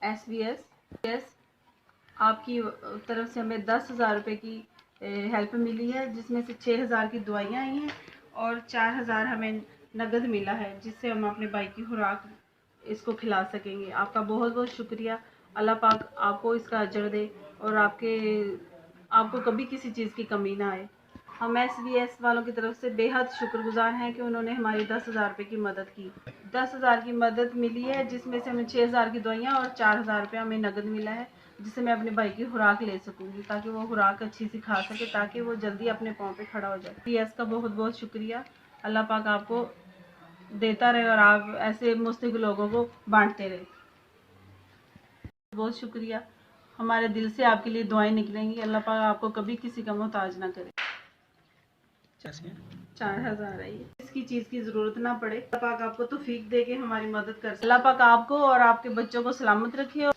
SVS आपकी तरफ से हमें 10,000 रुपये की हेल्प मिली है, जिसमें से 6,000 की दवाइयाँ आई हैं और 4,000 हमें नगद मिला है, जिससे हम अपने भाई की खुराक इसको खिला सकेंगे। आपका बहुत बहुत शुक्रिया। अल्लाह पाक आपको इसका अजर दे और आपको कभी किसी चीज़ की कमी ना आए। हम SVS वालों की तरफ से बेहद शुक्रगुजार हैं कि उन्होंने हमारी 10,000 रुपये की मदद की। 10,000 की मदद मिली है, जिसमें से हमें 6,000 की दवाइयाँ और 4,000 रुपया हमें नगद मिला है, जिससे मैं अपने भाई की खुराक ले सकूँगी, ताकि वो खुराक अच्छी सी खा सके, ताकि वो जल्दी अपने पाँव पे खड़ा हो जाए। SVS का बहुत बहुत शुक्रिया। अल्लाह पाक आपको देता रहे और आप ऐसे मुस्तहिक लोगों को बांटते रहे। बहुत शुक्रिया। हमारे दिल से आपके लिए दुआएं निकलेंगी। अल्लाह पाक आपको कभी किसी का मोहताज ना करे। 4,000 है ये, इसकी चीज़ की ज़रूरत ना पड़े। अल्लाह पाक आपको तौफीक दे के हमारी मदद कर। अल्लाह पाक आपको और आपके बच्चों को सलामत रखे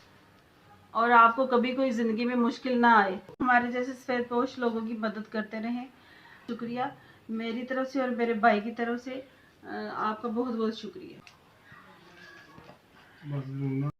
और आपको कभी कोई ज़िंदगी में मुश्किल ना आए। हमारे जैसे सफेदपोश लोगों की मदद करते रहें। शुक्रिया मेरी तरफ से और मेरे भाई की तरफ से आपका बहुत बहुत शुक्रिया।